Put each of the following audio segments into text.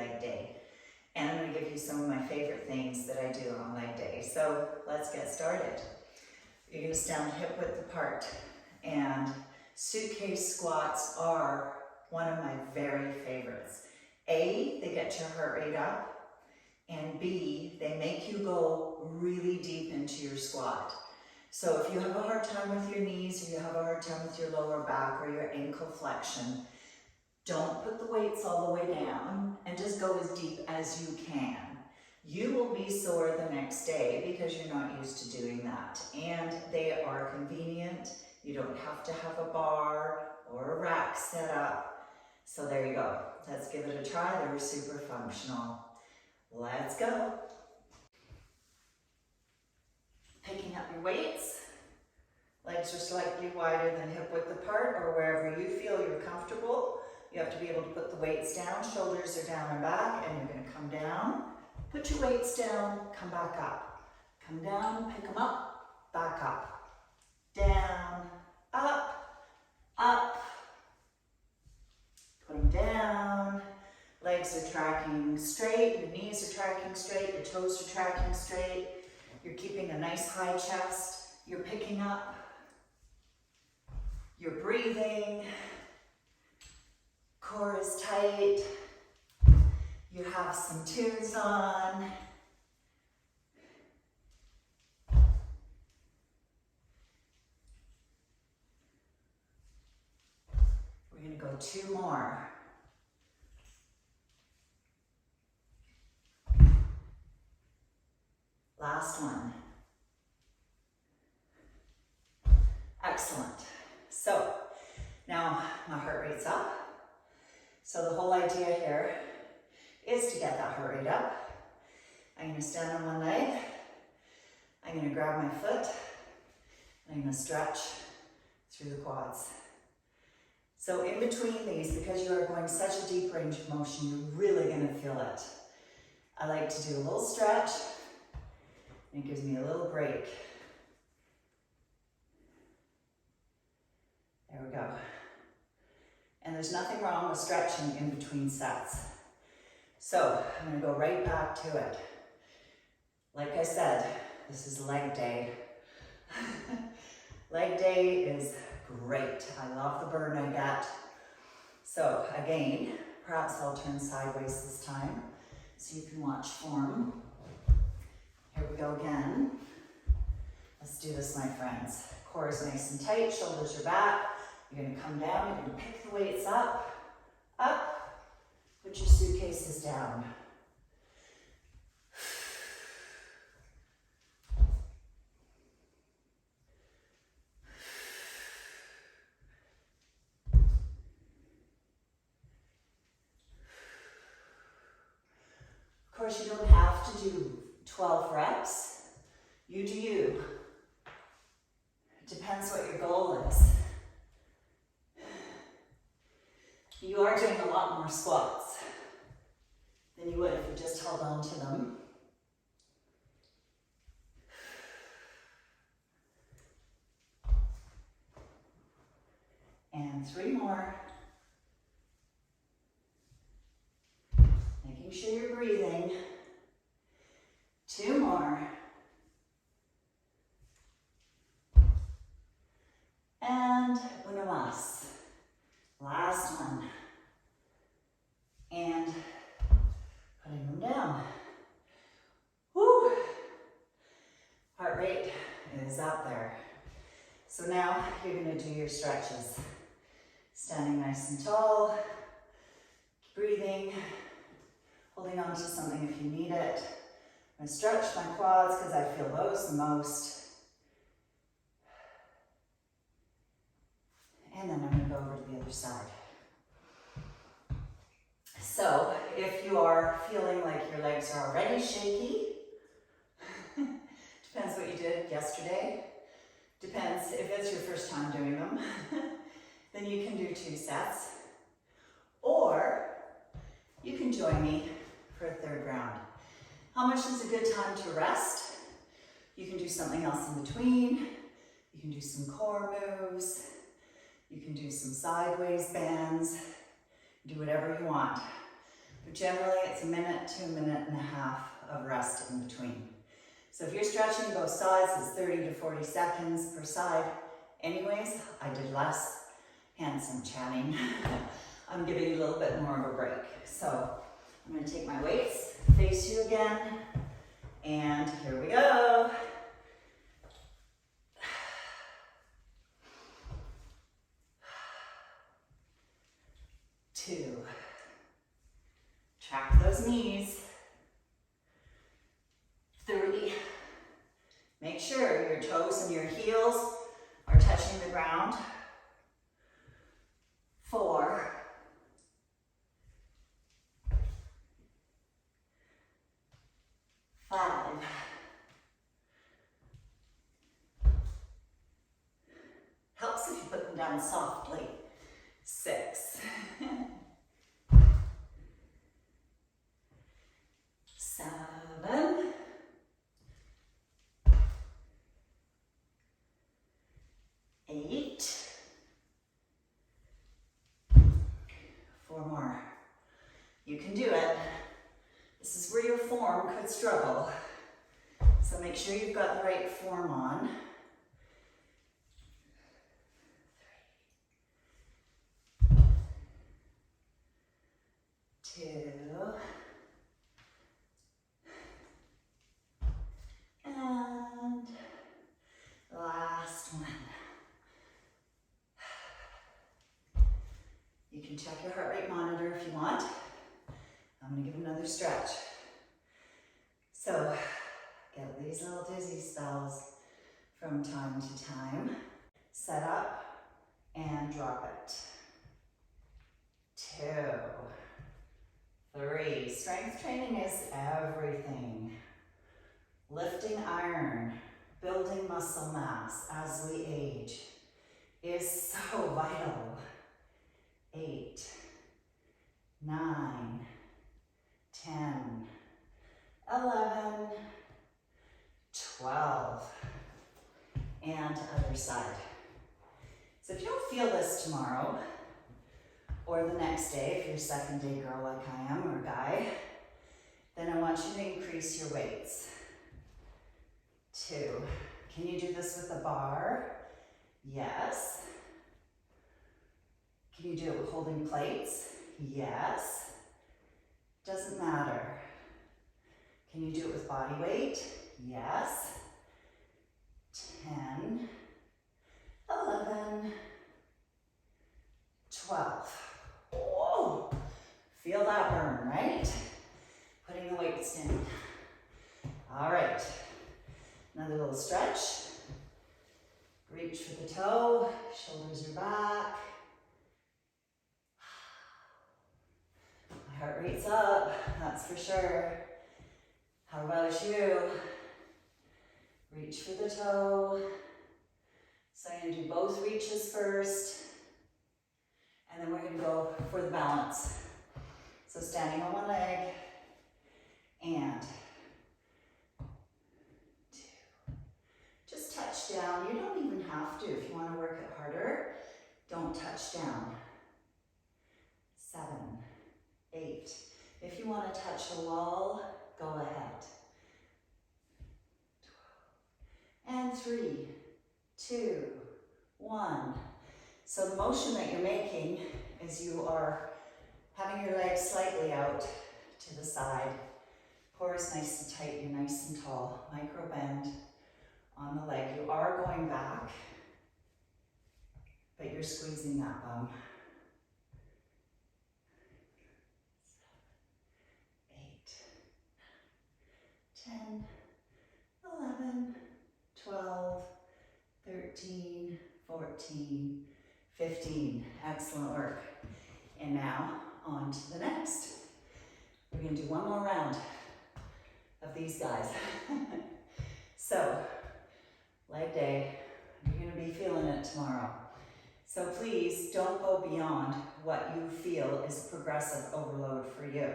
leg day. And I'm going to give you some of my favorite things that I do on leg day. So let's get started. You're going to stand hip width apart. And suitcase squats are one of my very favorites. A, they get your heart rate up. And B, they make you go really deep into your squat. So if you have a hard time with your knees, or you have a hard time with your lower back or your ankle flexion, don't put the weights all the way down and just go as deep as you can. You will be sore the next day because you're not used to doing that. And they are convenient. You don't have to have a bar or a rack set up. So there you go. Let's give it a try. They're super functional. Let's go. Picking up your weights. Legs are slightly wider than hip width apart, or wherever you feel you're comfortable. You have to be able to put the weights down. Shoulders are down and back, and you're going to come down. Put your weights down, come back up. Come down, pick them up, back up. Down, up, up. Put them down. Legs are tracking straight, your knees are tracking straight, your toes are tracking straight. You're keeping a nice high chest. You're picking up. You're breathing. Core is tight. You have some tunes on. We're going to go 2 more. Last one. Excellent. So now my heart rate's up. So the whole idea here is to get that heart rate up. I'm going to stand on one leg. I'm going to grab my foot. And I'm going to stretch through the quads. So in between these, because you are going such a deep range of motion, you're really going to feel it. I like to do a little stretch. It gives me a little break. There we go. And there's nothing wrong with stretching in between sets. So I'm going to go right back to it. Like I said, this is leg day. Leg day is great. I love the burn I get. So again, perhaps I'll turn sideways this time so you can watch form. Here we go again. Let's do this, my friends. Core is nice and tight, shoulders are back. You're going to come down, you're going to pick the weights up, put your suitcases down. Of course, you don't have to do 12 reps. You do you. It depends what your goal is. You are doing a lot more squats than you would if you just held on to them. And 3 more. Making sure you're breathing. 2 more. And una más. Last one. And putting them down. Woo! Heart rate is up there. So now you're going to do your stretches. Standing nice and tall. Breathing. Holding on to something if you need it. I'm going to stretch my quads because I feel those the most. And then I'm going to go over to the other side. So if you are feeling like your legs are already shaky, depends what you did yesterday, depends if it's your first time doing them, then you can do 2 sets. Or you can join me for a 3rd round. How much is a good time to rest? You can do something else in between. You can do some core moves. You can do some sideways bands. Do whatever you want. But generally it's a minute to a minute and a half of rest in between. So if you're stretching both sides, it's 30 to 40 seconds per side. Anyways, I did less handsome chatting. I'm giving you a little bit more of a break. So I'm going to take my weights, face you again, and here we go. 2. Track those knees. 3. Make sure your toes and your heels are touching the ground. 4. 5. 'Helps if you put them down softly. 6. 7. 8. 4 more. You can do it. This is where your form could struggle. So make sure you've got the right form on. 3. 2. And last one. You can check your heart rate monitor if you want. I'm going to give another stretch. So, get these little dizzy spells from time to time. Set up and drop it. 2. 3. Strength training is everything. Lifting iron, building muscle mass as we age is so vital. 8, 9, 10, 11, 12, and other side. So if you don't feel this tomorrow, or the next day, if you're a second day girl like I am, or guy, then I want you to increase your weights. 2. Can you do this with a bar? Yes. Can you do it with holding plates? Yes. Doesn't matter. Can you do it with body weight? Yes. 10, 11, 12. Whoa! Feel that burn, right? Putting the weights in. All right. Another little stretch. Reach for the toe, shoulders are back. My heart rate's up, that's for sure. How about you? Reach for the toe. So I'm gonna do both reaches first, and then we're gonna go for the balance. So standing on one leg, and 2. Just touch down. You don't even have to. If you want to work it harder, don't touch down. 7, 8. If you want to touch the wall, go ahead. 12. And 3, 2, 1. So the motion that you're making is you are having your legs slightly out to the side. Core is nice and tight, you're nice and tall. Micro bend on the leg. You are going back, but you're squeezing that bum. 7, 8, 10, 11, 12, 13, 14, 15. Excellent work. And now on to the next. We're going to do one more round of these guys. So, leg day, you're going to be feeling it tomorrow. So please don't go beyond what you feel is progressive overload for you.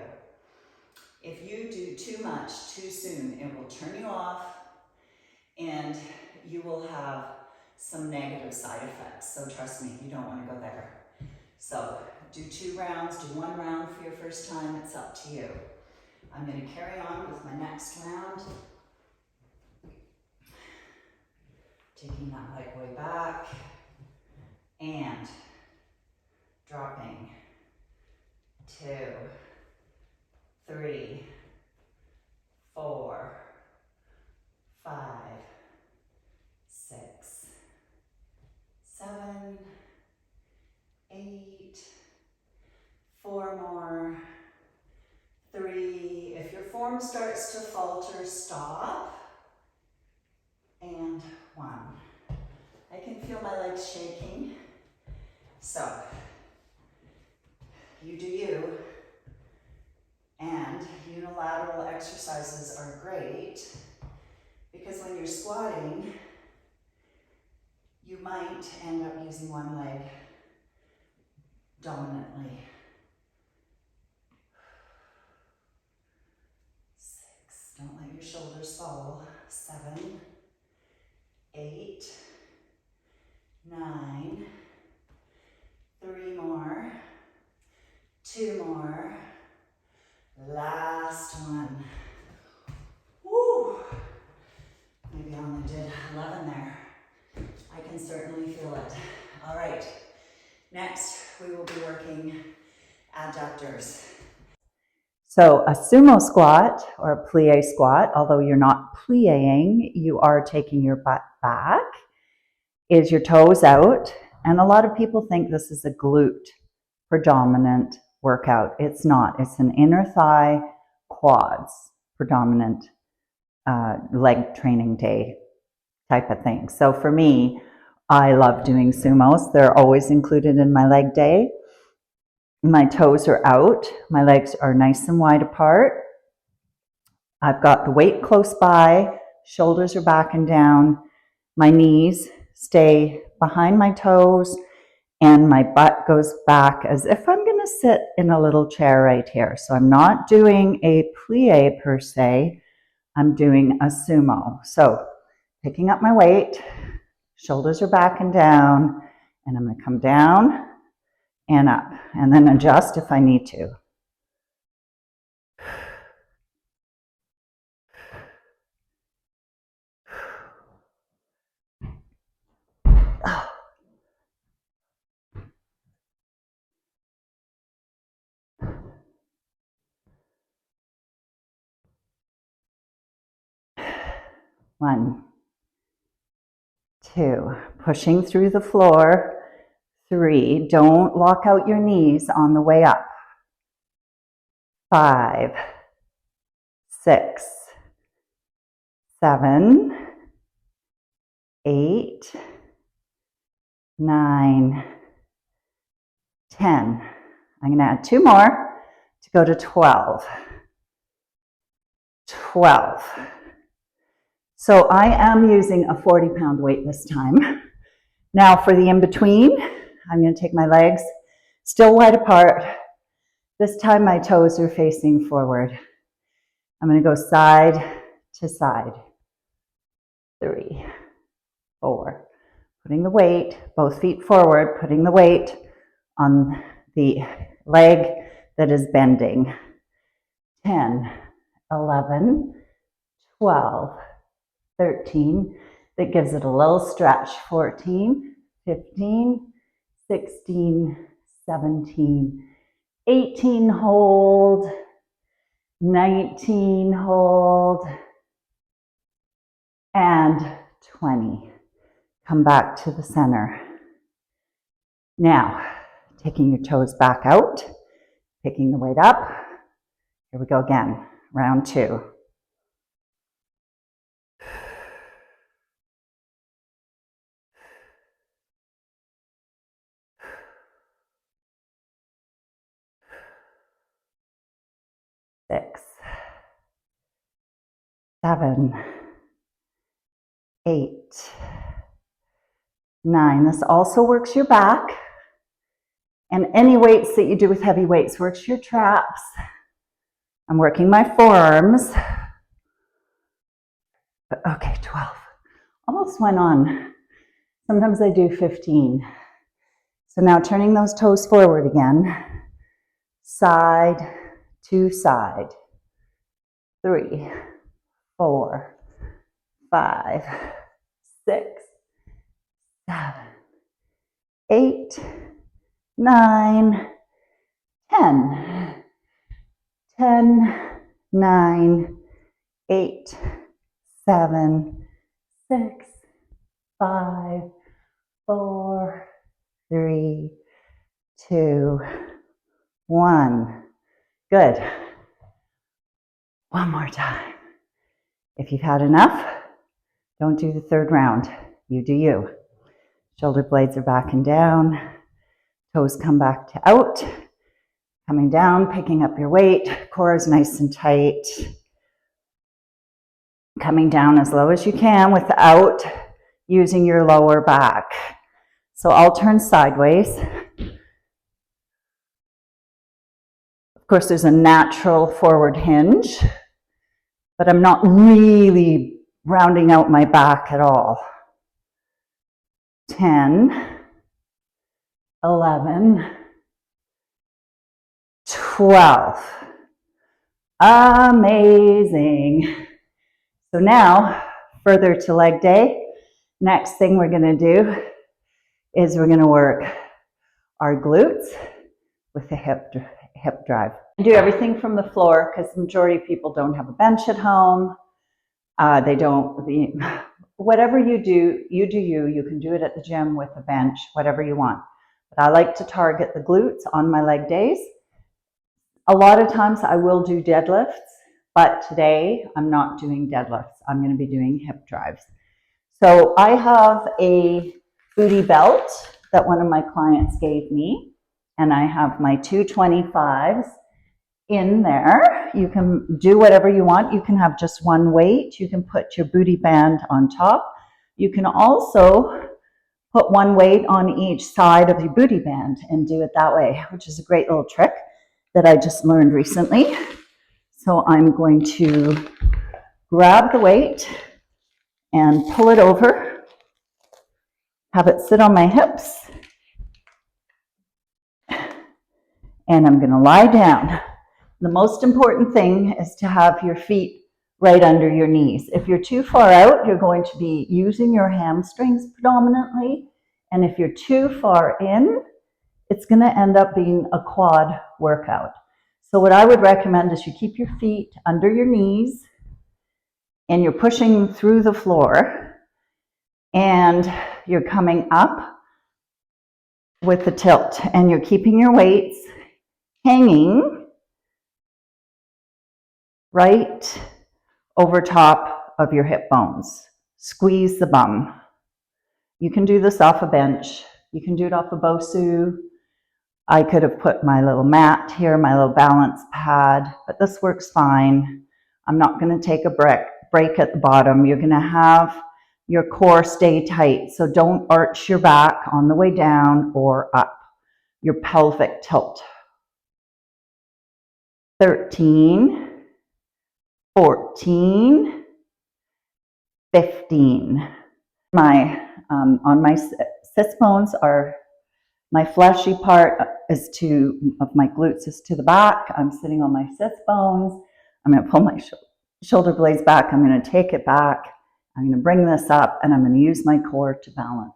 If you do too much too soon, it will turn you off and you will have some negative side effects. So trust me, you don't want to go there. So Do 2 rounds, do 1 round for your first time, it's up to you. I'm going to carry on with my next round. Taking that leg way back and dropping. 2, 3, 4, 5, 6, 7, 8, 4 more, 3. If your form starts to falter, stop. And 1. I can feel my legs shaking. So, you do you. And unilateral exercises are great because when you're squatting, you might end up using one leg dominantly. 6, don't let your shoulders fall. 7, 8, 9, 3 more, 2 more, last one. Woo! Maybe I only did 11 there. I can certainly feel it. All right, next we will be working abductors. So a sumo squat or a plie squat, although you're not plieing, you are taking your butt back, is your toes out. And a lot of people think this is a glute predominant workout. It's not. It's an inner thigh quads predominant leg training day type of thing. So for me, I love doing sumos. They're always included in my leg day. My toes are out. My legs are nice and wide apart. I've got the weight close by. Shoulders are back and down. My knees stay behind my toes and my butt goes back as if I'm going to sit in a little chair right here. So I'm not doing a plie per se. I'm doing a sumo. So picking up my weight, shoulders are back and down, and I'm going to come down and up, and then adjust if I need to. One, 2, pushing through the floor. 3, don't lock out your knees on the way up. 5, 6, 7, 8, 9, 10. I'm going to add 2 more to go to 12. 12. So I am using a 40-pound weight this time. Now for the in-between, I'm going to take my legs still wide apart. This time my toes are facing forward. I'm going to go side to side. 3, 4. Putting the weight, both feet forward, putting the weight on the leg that is bending. 10, 11, 12, 13. That gives it a little stretch. 14, 15, 16, 17, 18, hold, 19, hold, and 20. Come back to the center. Now, taking your toes back out, picking the weight up. Here we go again, round 2. Six, 7, 8, 9. This also works your back. And any weights that you do with heavy weights works your traps. I'm working my forearms. But okay, 12. Almost went on. Sometimes I do 15. So now turning those toes forward again, side to side. 3, 4, 5, 6, 7, 8, 9, 10. 10, 9, 8, 7, 6, 5, 4, 3, 2, 1. Good. One more time. If you've had enough, don't do the third round. You do you. Shoulder blades are back and down. Toes come back to out. Coming down, picking up your weight. Core is nice and tight. Coming down as low as you can without using your lower back. So I'll turn sideways. Of course, there's a natural forward hinge, but I'm not really rounding out my back at all. 10, 11, 12. Amazing. So now, further to leg day, next thing we're going to do is we're going to work our glutes with the hip drive. Do everything from the floor because the majority of people don't have a bench at home. Whatever you do, you do you. You can do it at the gym with a bench, whatever you want. But I like to target the glutes on my leg days. A lot of times I will do deadlifts, but today I'm not doing deadlifts. I'm going to be doing hip drives. So I have a booty belt that one of my clients gave me, and I have my 225s in there. You can do whatever you want. You can have just one weight. You can put your booty band on top. You can also put one weight on each side of your booty band and do it that way, which is a great little trick that I just learned recently. So I'm going to grab the weight and pull it over, have it sit on my hips, and I'm going to lie down. The most important thing is to have your feet right under your knees. If you're too far out, you're going to be using your hamstrings predominantly. And if you're too far in, it's going to end up being a quad workout. So what I would recommend is you keep your feet under your knees and you're pushing through the floor and you're coming up with the tilt and you're keeping your weights hanging right over top of your hip bones. Squeeze the bum. You can do this off a bench. You can do it off a BOSU. I could have put my little mat here, my little balance pad, but this works fine. I'm not going to take a break at the bottom. You're going to have your core stay tight, so don't arch your back on the way down or up. Your pelvic tilt. 13, 14, 15. On my sits bones are my fleshy part of my glutes is to the back. I'm sitting on my sits bones. I'm going to pull my shoulder blades back. I'm going to take it back. I'm going to bring this up and I'm going to use my core to balance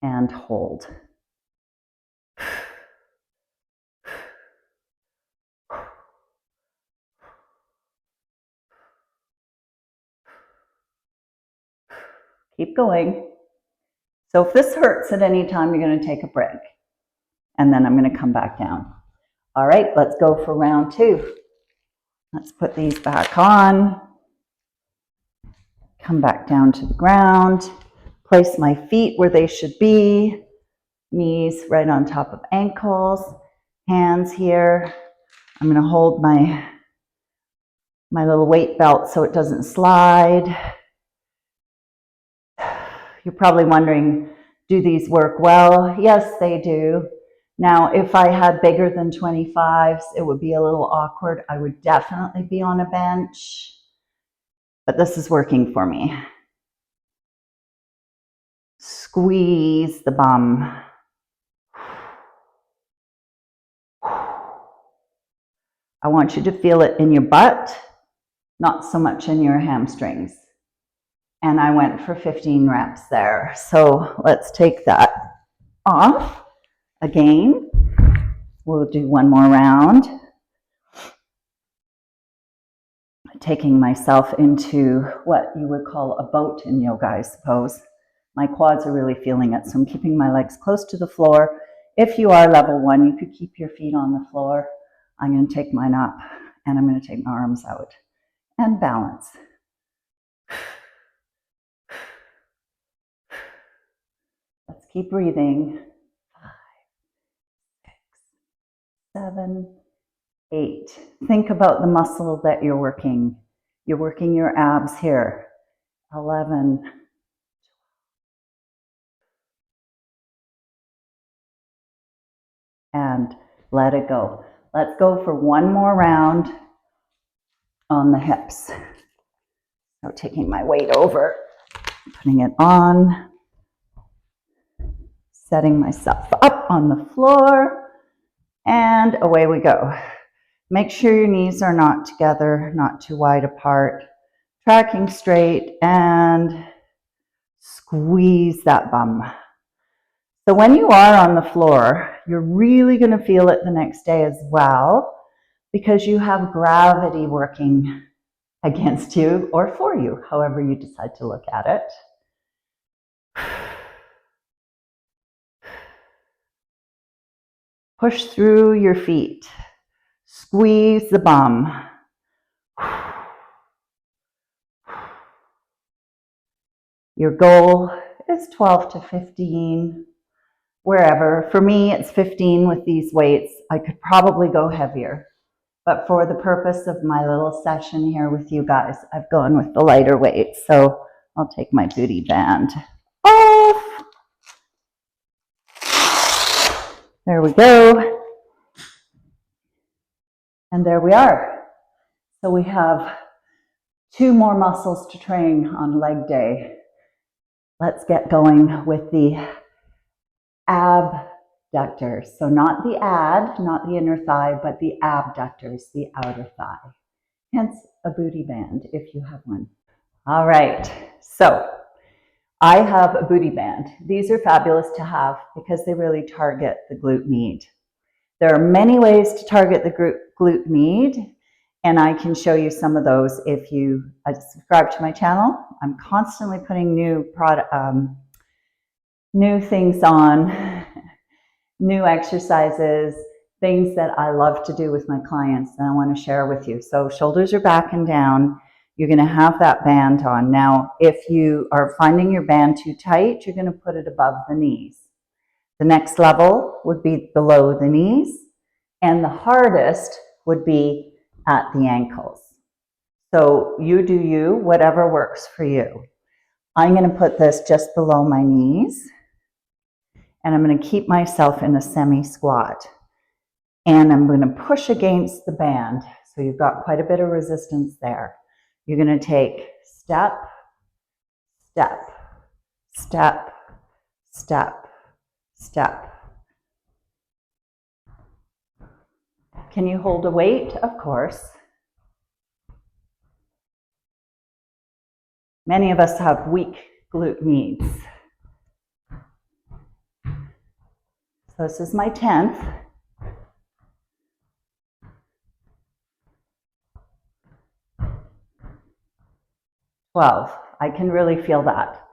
and hold. Keep going. So if this hurts at any time, you're going to take a break. And then I'm going to come back down. All right, let's go for round 2. Let's put these back on. Come back down to the ground. Place my feet where they should be. Knees right on top of ankles. Hands here. I'm going to hold my little weight belt so it doesn't slide. You're probably wondering, do these work well? Yes, they do. Now, if I had bigger than 25s, it would be a little awkward. I would definitely be on a bench, but this is working for me. Squeeze the bum. I want you to feel it in your butt, not so much in your hamstrings. And I went for 15 reps there. So let's take that off again. We'll do one more round. Taking myself into what you would call a boat in yoga, I suppose. My quads are really feeling it, so I'm keeping my legs close to the floor. If you are level 1, you could keep your feet on the floor. I'm going to take mine up, and I'm going to take my arms out and balance. Let's keep breathing. 5, 6, 7, 8. Think about the muscle that you're working. You're working your abs here. 11. And let it go. Let's go for one more round on the hips. So taking my weight over, putting it on, setting myself up on the floor, and away we go. Make sure your knees are not together, not too wide apart. Tracking straight and squeeze that bum. So when you are on the floor, you're really going to feel it the next day as well, because you have gravity working against you or for you, however you decide to look at it. Push through your feet. Squeeze the bum. Your goal is 12 to 15, wherever. For me, it's 15 with these weights. I could probably go heavier, but for the purpose of my little session here with you guys, I've gone with the lighter weight. So I'll take my booty band off. There we go. And there we are. So we have 2 more muscles to train on leg day. Let's get going with the abductors. So not the ad, not the inner thigh, but the abductors, the outer thigh. Hence a booty band if you have one. All right, so I have a booty band. These are fabulous to have because they really target the glute med. There are many ways to target the glute med, and I can show you some of those if you subscribe to my channel. I'm constantly putting new things on, new exercises, things that I love to do with my clients that I want to share with you. So shoulders are back and down. You're going to have that band on. Now, if you are finding your band too tight, you're going to put it above the knees. The next level would be below the knees, and the hardest would be at the ankles. So you do you, whatever works for you. I'm going to put this just below my knees, and I'm going to keep myself in a semi-squat. And I'm going to push against the band. So you've got quite a bit of resistance there. You're going to take step, step, step, step, step. Can you hold a weight? Of course. Many of us have weak glute meds. So this is my 10th. I can really feel that.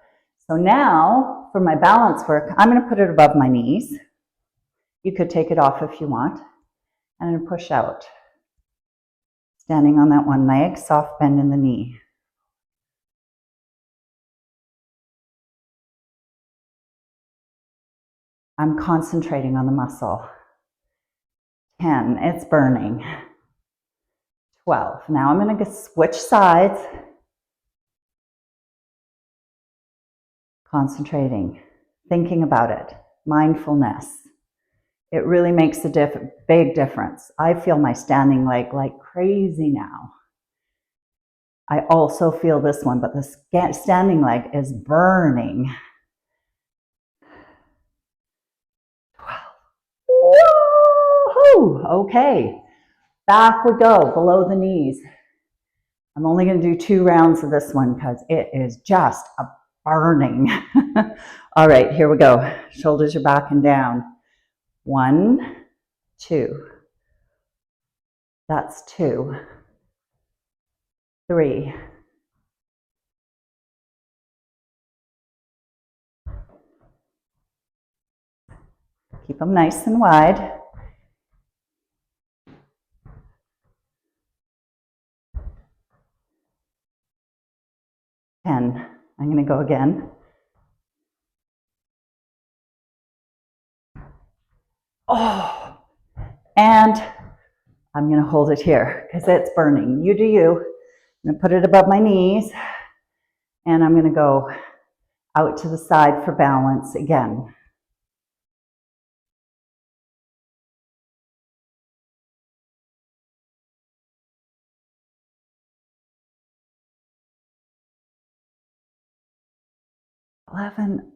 So now for my balance work, I'm going to put it above my knees. You could take it off if you want. I'm going to push out. Standing on that one leg, soft bend in the knee. I'm concentrating on the muscle. 10, it's burning. 12, now I'm going to switch sides. Concentrating, thinking about it, mindfulness. It really makes a big difference. I feel my standing leg like crazy now. I also feel this one, but the standing leg is burning. 12. Woo-hoo! Okay, Back we go, below the knees. I'm only going to do 2 rounds of this one because it is just a burning. All right, here we go. Shoulders are back and down. 1, 2. That's 2. 3. Keep them nice and wide. 10. I'm going to go again. Oh, and I'm going to hold it here because it's burning. You do you. I'm going to put it above my knees, and I'm going to go out to the side for balance again.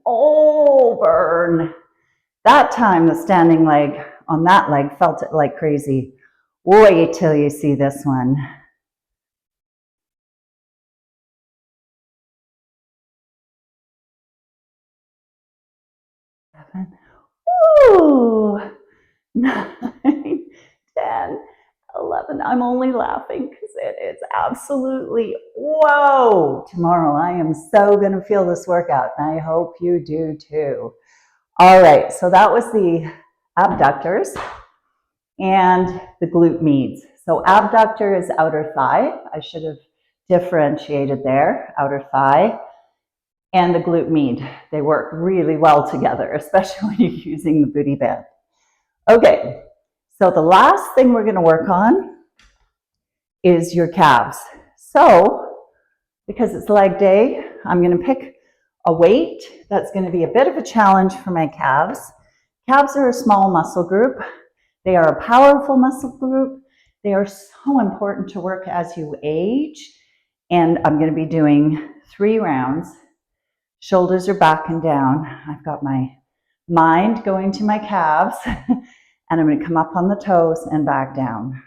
Oh, burn. That time the standing leg on that leg felt it like crazy. Wait till you see this one. 7. Ooh. 9, 10, 11. I'm only laughing because it is absolutely, whoa. Tomorrow I am so going to feel this workout, and I hope you do too. All right, so that was the abductors and the glute meads. So abductor is outer thigh. I should have differentiated there, outer thigh. And the glute med. They work really well together, especially when you're using the booty band. Okay, so the last thing we're going to work on is your calves. So, because it's leg day, I'm going to pick a weight that's going to be a bit of a challenge for my calves. Calves are a small muscle group. They are a powerful muscle group. They are so important to work as you age. And I'm going to be doing 3 rounds. Shoulders are back and down. I've got my mind going to my calves, and I'm going to come up on the toes and back down.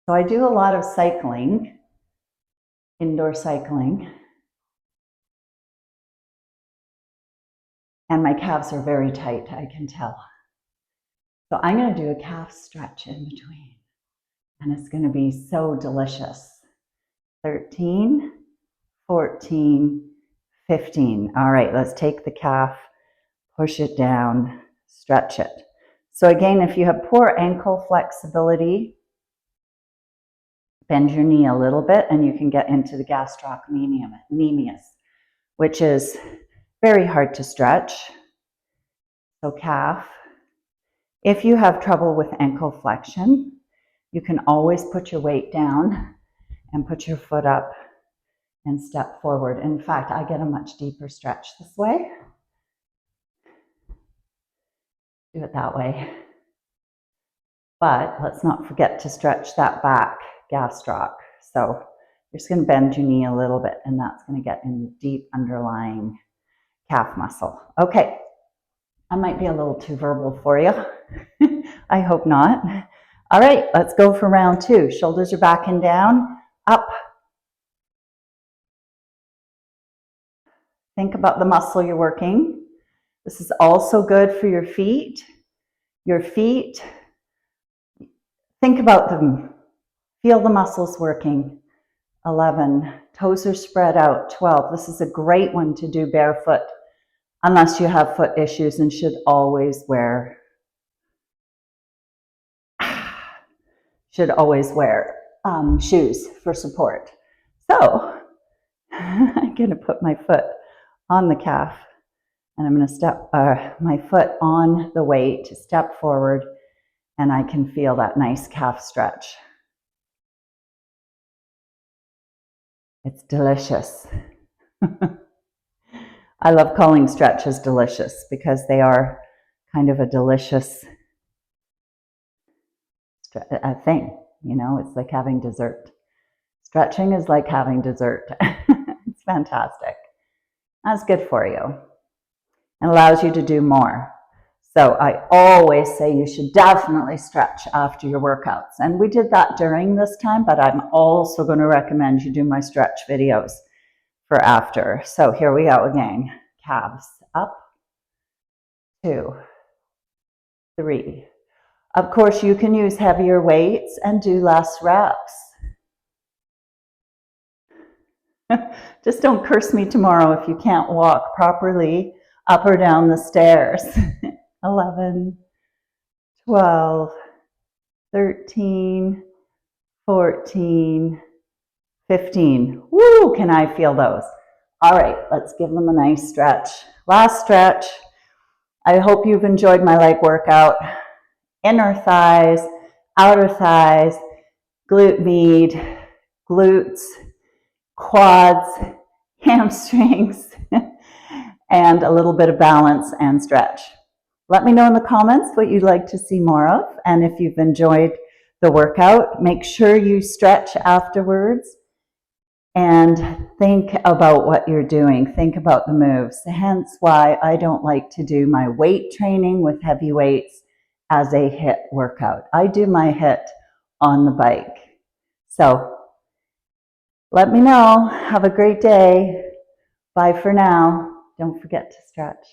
So I do a lot of cycling, indoor cycling, and my calves are very tight, I can tell. So I'm going to do a calf stretch in between, and it's going to be so delicious. 13, 14, 15. All right, let's take the calf, push it down, stretch it. So again, if you have poor ankle flexibility, bend your knee a little bit and you can get into the gastrocnemius, which is very hard to stretch. So calf. If you have trouble with ankle flexion, you can always put your weight down and put your foot up and step forward. In fact, I get a much deeper stretch this way. Do it that way. But let's not forget to stretch that back gastroc. So you're just going to bend your knee a little bit, and that's going to get in the deep underlying calf muscle. Okay, I might be a little too verbal for you. I hope not. All right, let's go for round 2. Shoulders are back and down, up. Think about the muscle you're working. This is also good for your feet. Your feet, think about them. Feel the muscles working. 11, toes are spread out. 12, this is a great one to do barefoot, unless you have foot issues and should always wear shoes for support. So I'm going to put my foot on the calf, and I'm going to step my foot on the weight to step forward, and I can feel that nice calf stretch. It's delicious. I love calling stretches delicious because they are kind of a delicious thing. You know, it's like having dessert. Stretching is like having dessert. It's fantastic. That's good for you. It allows you to do more. So I always say you should definitely stretch after your workouts. And we did that during this time, but I'm also going to recommend you do my stretch videos for after. So here we go again. Calves up, 2, 3. Of course, you can use heavier weights and do less reps. Just don't curse me tomorrow if you can't walk properly up or down the stairs. 11, 12, 13, 14, 15. Woo, can I feel those? All right, let's give them a nice stretch. Last stretch. I hope you've enjoyed my leg workout. Inner thighs, outer thighs, glute med, glutes, quads, hamstrings, and a little bit of balance and stretch. Let me know in the comments what you'd like to see more of, and if you've enjoyed the workout, make sure you stretch afterwards and think about what you're doing. Think about the moves. Hence why I don't like to do my weight training with heavy weights as a HIIT workout. I do my HIIT on the bike. So let me know. Have a great day. Bye for now. Don't forget to stretch.